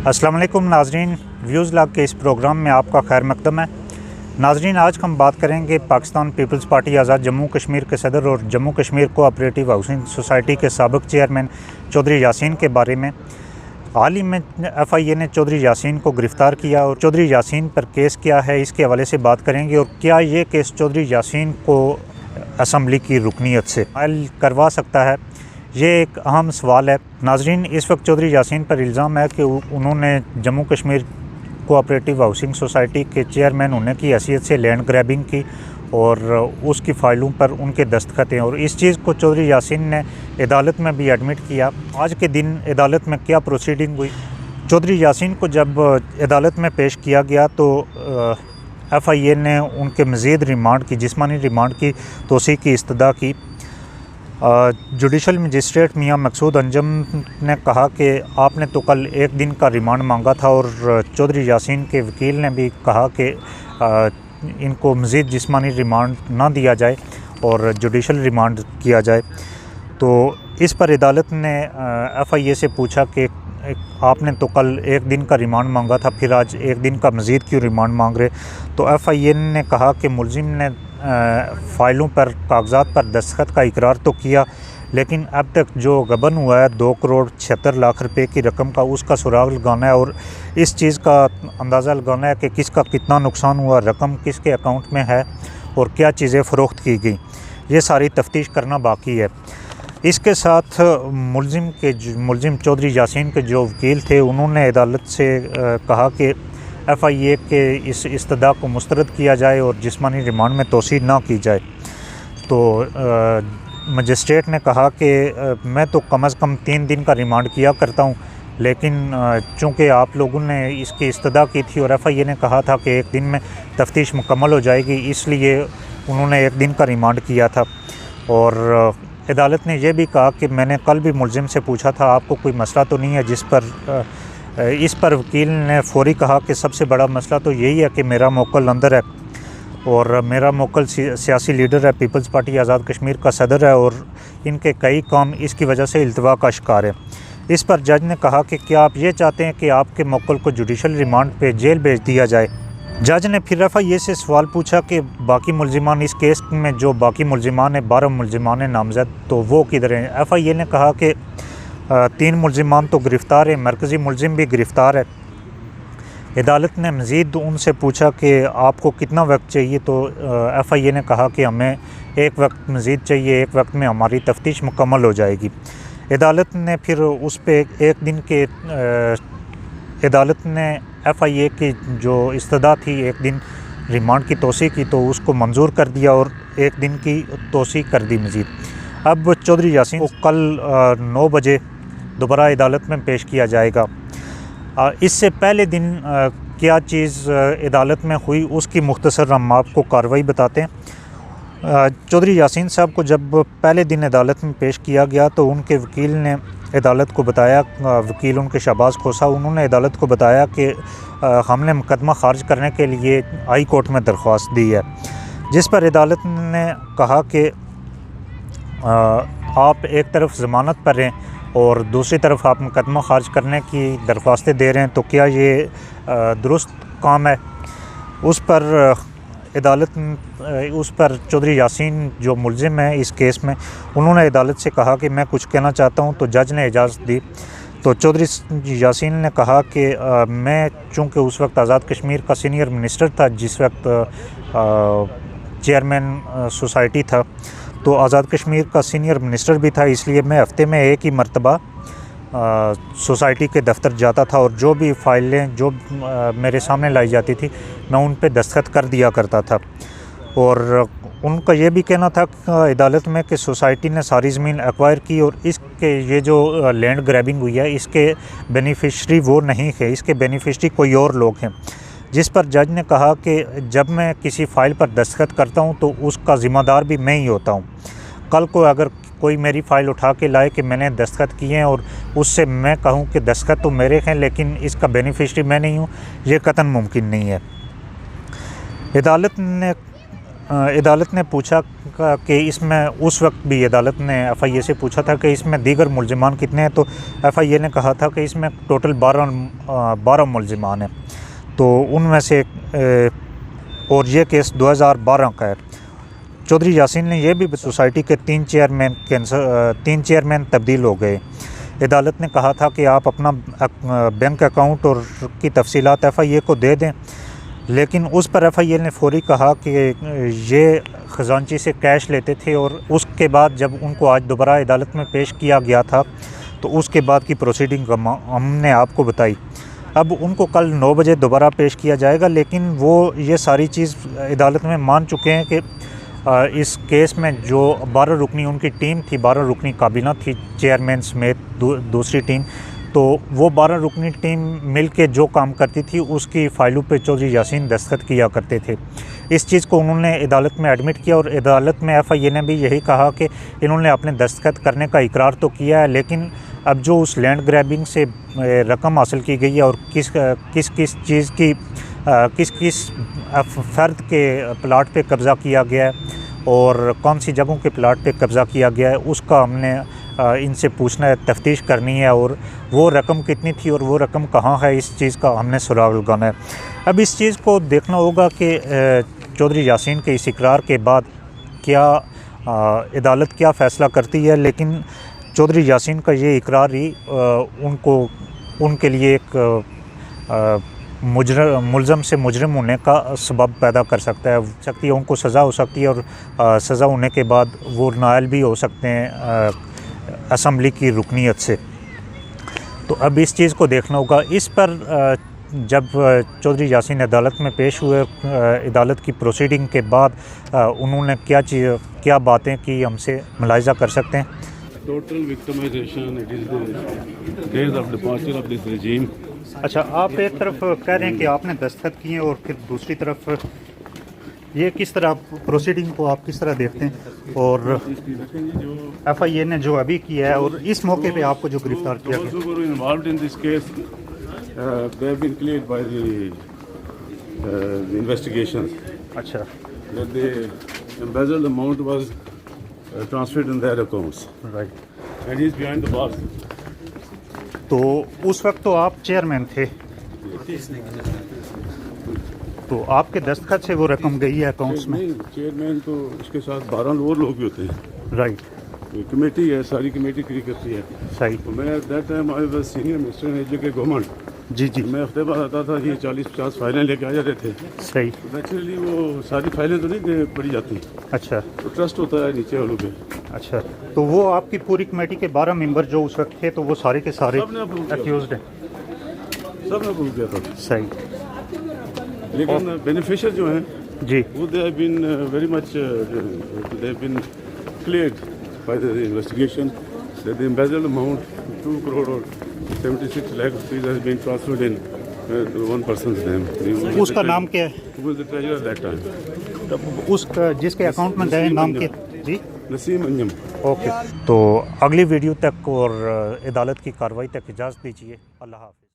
अस्सलाम वालेकुम नाजरीन, व्यूज़ लॉग के इस प्रोग्राम में आपका खैर मकदम है। नाजरीन, आज हम बात करेंगे पाकिस्तान पीपल्स पार्टी आज़ाद जम्मू कश्मीर के सदर और Jammu Kashmir cooperative housing society के साबिक़ चेयरमैन चौधरी यासीन के बारे में। हाल ही में FIA ने चौधरी यासीन को गिरफ़्तार किया और चौधरी यासीन पर केस क्या है इसके हवाले से बात करेंगे और क्या ये केस चौधरी यासीन को असम्बली की रुकनीत से हल करवा सकता है, ये एक अहम सवाल है। नाजरीन, इस वक्त चौधरी यासीन पर इल्ज़ाम है कि उन्होंने Jammu Kashmir cooperative housing society के चेयरमैन होने की हैसियत से लैंड ग्रैबिंग की और उसकी फ़ाइलों पर उनके दस्तखत हैं और इस चीज़ को चौधरी यासीन ने अदालत में भी एडमिट किया। आज के दिन अदालत में क्या प्रोसीडिंग हुई, चौधरी यासीन को जब अदालत में पेश किया गया तो FIA ने उनके मज़ीद रिमांड की, जिस्मानी रिमांड की तोसी की इस्तदा की। जुडिशल मजिस्ट्रेट मियां मकसूद अंजम ने कहा कि आपने तो कल एक दिन का रिमांड मांगा था और चौधरी यासीन के वकील ने भी कहा कि इनको मज़ीद जिस्मानी रिमांड ना दिया जाए और जुडिशल रिमांड किया जाए। तो इस पर अदालत ने FIA से पूछा कि आपने तो कल एक दिन का रिमांड मांगा था, फिर आज एक दिन का मज़ीद क्यों रिमांड मांग रहे। तो FIA ने कहा कि मुलजिम ने फ़ाइलों पर, कागज़ात पर दस्तखत का इकरार तो किया, लेकिन अब तक जो गबन हुआ है 2 करोड़ 76 लाख रुपए की रकम का, उसका सुराग लगाना है और इस चीज़ का अंदाज़ा लगाना है कि किसका कितना नुकसान हुआ, रकम किसके अकाउंट में है और क्या चीज़ें फ़रोख्त की गई। ये सारी तफ्तीश करना बाकी है। इसके साथ मुलजिम चौधरी यासीन के जो वकील थे, उन्होंने अदालत से कहा कि FIA के इस इस्तदा को मुस्तरद किया जाए और जिस्मानी रिमांड में तोसी ना की जाए। तो मजिस्ट्रेट ने कहा कि मैं तो कम अज़ कम 3 दिन का रिमांड किया करता हूँ, लेकिन चूँकि आप लोगों ने इसकी इस्तदा की थी और FIA ने कहा था कि एक दिन में तफ्तीश मुकम्मल हो जाएगी, इसलिए उन्होंने एक दिन का रिमांड किया था। और अदालत ने यह भी कहा कि मैंने कल भी मुलजिम से पूछा था आपको कोई मसला तो नहीं है, इस पर वकील ने फौरी कहा कि सबसे बड़ा मसला तो यही है कि मेरा मोक्कल अंदर है और मेरा मोक्कल सियासी लीडर है, पीपल्स पार्टी आज़ाद कश्मीर का सदर है और इनके कई काम इसकी वजह से इल्तवा का शिकार है। इस पर जज ने कहा कि क्या आप ये चाहते हैं कि आपके मोक्कल को जुडिशल रिमांड पे जेल भेज दिया जाए। जज ने फिर FIA से सवाल पूछा कि बाकी मुलजिमान, इस केस में जो बाकी मुलजिमान है 12 मुलजिमान नामजद, तो वो किधर हैं। FIA ने कहा कि 3 मुलजिमान तो गिरफ़्तार है, मरकज़ी मुलजिम भी गिरफ़्तार है। अदालत ने मज़ीद उनसे पूछा कि आपको कितना वक्त चाहिए, तो FIA ने कहा कि हमें एक वक्त मज़ीद चाहिए, एक वक्त में हमारी तफ्तीश मुकम्मल हो जाएगी। अदालत ने फिर उस पर एक दिन के अदालत ने FIA की जो इस्तदा थी एक दिन रिमांड की तोसी की, तो उसको मंजूर कर दिया और एक दिन की तोसी कर दी मज़ीद। अब चौधरी यासीन को कल 9 बजे दोबारा अदालत में पेश किया जाएगा। इससे पहले दिन क्या चीज़ अदालत में हुई उसकी मुख्तसर हम आपको कार्रवाई बताते हैं। चौधरी यासीन साहब को जब पहले दिन अदालत में पेश किया गया तो उनके वकील ने अदालत को बताया, वकील उनके शहबाज खोसा, उन्होंने अदालत को बताया कि हमने मुकदमा खारिज करने के लिए हाई कोर्ट में दरख्वास्त दी है, जिस पर अदालत ने कहा कि आप एक तरफ ज़मानत पर हैं और दूसरी तरफ आप मुकदमा खारिज करने की दरख्वास्तें दे रहे हैं, तो क्या ये दुरुस्त काम है। उस पर चौधरी यासीन जो मुलजिम है इस केस में, उन्होंने अदालत से कहा कि मैं कुछ कहना चाहता हूं, तो जज ने इजाज़त दी। तो चौधरी यासीन ने कहा कि मैं चूँकि उस वक्त आज़ाद कश्मीर का सीनियर मिनिस्टर था, जिस वक्त चेयरमैन सोसाइटी था, तो आज़ाद कश्मीर का सीनियर मिनिस्टर भी था, इसलिए मैं हफ़्ते में एक ही मरतबा सोसाइटी के दफ्तर जाता था और जो भी फ़ाइलें जो मेरे सामने लाई जाती थी मैं उन पे दस्तखत कर दिया करता था। और उनका ये भी कहना था अदालत में कि सोसाइटी ने सारी ज़मीन एक्वायर की और इसके ये जो लैंड ग्रैबिंग हुई है इसके बेनिफिशरी वो नहीं है, इसके बेनिफिशरी कोई और लोग हैं। जिस पर जज ने कहा कि जब मैं किसी फ़ाइल पर दस्तखत करता हूं तो उसका ज़िम्मेदार भी मैं ही होता हूं। कल को अगर कोई मेरी फ़ाइल उठा के लाए कि मैंने दस्तखत किए हैं और उससे मैं कहूं कि दस्तखत तो मेरे हैं लेकिन इसका बेनिफिशरी मैं नहीं हूं, ये कतन मुमकिन नहीं है। अदालत ने अदालत ने पूछा कि इसमें उस वक्त भी अदालत ने FIA से पूछा था कि इसमें दीगर मुलजिमान कितने हैं, तो FIA ने कहा था कि इसमें टोटल 12 मुलजिमान हैं। तो उनमें से और ये केस 2012 का है। चौधरी यासीन ने यह भी सोसाइटी के 3 चेयरमैन तब्दील हो गए। अदालत ने कहा था कि आप अपना बैंक अकाउंट और की तफसीलात FIA को दे दें, लेकिन उस पर FIA ने फौरी कहा कि ये ख़जानची से कैश लेते थे, और उसके बाद जब उनको आज दोबारा अदालत में पेश किया गया था तो उसके बाद की प्रोसीडिंग हमने आपको बताई। अब उनको कल 9 बजे दोबारा पेश किया जाएगा, लेकिन वो ये सारी चीज़ अदालत में मान चुके हैं कि इस केस में जो 12 रुकनी उनकी टीम थी, 12 रुकनी काबीना थी चेयरमैन समेत दूसरी टीम, तो वो 12 रुकनी टीम मिल के जो काम करती थी उसकी फ़ाइलों पे चौधरी यासीन दस्तखत किया करते थे। इस चीज़ को उन्होंने अदालत में एडमिट किया, और अदालत में FIA ने भी यही कहा कि इन्होंने अपने दस्तखत करने का इकरार तो किया है, लेकिन अब जो उस लैंड ग्रैबिंग से रकम हासिल की गई है और किस किस चीज़ की किस फ़र्द के प्लाट पे कब्ज़ा किया गया है और कौन सी जगहों के प्लाट पे कब्ज़ा किया गया है, उसका हमने इनसे पूछना है, तफ्तीश करनी है, और वो रकम कितनी थी और वो रकम कहाँ है, इस चीज़ का हमने सुराग लगाना है। अब इस चीज़ को देखना होगा कि चौधरी यासीन के इस इकरार के बाद क्या अदालत क्या फ़ैसला करती है, लेकिन चौधरी यासीन का ये इकरार ही उनके लिए एक मुलज़म से मुजरिम होने का सबब पैदा कर सकता है। उनको सज़ा हो सकती है, और सज़ा होने के बाद वो नाअहल भी हो सकते हैं असम्बली की रुकनीत से। तो अब इस चीज़ को देखना होगा। इस पर जब चौधरी यासीन अदालत में पेश हुए, अदालत की प्रोसीडिंग के बाद उन्होंने क्या बातें की, हमसे मुलाहिज़ा कर सकते हैं। Total victimization, it is the days of departure of this regime. अच्छा, आप एक तरफ कह रहे हैं कि आपने दस्तखत किए और फिर दूसरी तरफ ये किस तरह प्रोसीडिंग को आप किस तरह देखते हैं, और FIA ने जो अभी किया है और इस मौके पे आपको जो गिरफ्तार किया गया? Those who were involved in this case, they have been cleared by the investigations. अच्छा, That the embezzled amount was transferred in their accounts. Right. And he is behind the bars. तो उस वक्त तो आप चेयरमैन थे, तो आपके दस्तखत से वो रकम गई है अकाउंट्स में? चेयरमैन तो उसके साथ 12 और लोग भी होते हैं। राइट। कमेटी है, सारी कमेटी क्रिए करती है। सही। तो मैं at that time I was senior minister in education government. जी जी। मैं हफ्ते बाद आता था, ये 40-50 फाइलें लेके आ जाते थे। सही। नेचुरली वो सारी फाइलें तो नहीं पड़ी जाती। अच्छा। तो ट्रस्ट होता है नीचे वालों पे। अच्छा, तो वो आपकी पूरी कमेटी के 12 मेंबर जो उस वक्त थे, तो वो सारे के सारे एक्यूज्ड हैं? सब ने अप्रूव किया था। सही। लेकिन बेनिफिशियर जो हैं जी, वो they have been very much they have been cleared by the investigation that the embezzled amount 2 crore और 76 lakh rupees has been transferred in one person's name. उसका नाम क्या है? Who was the treasurer at that time? तो उसका जिसके account में गए नाम के? जी, नसीम अंजम। ओके। तो अगली वीडियो तक और अदालत की कार्रवाई तक इजाज़त दीजिए। अल्लाह हाफ़िज़।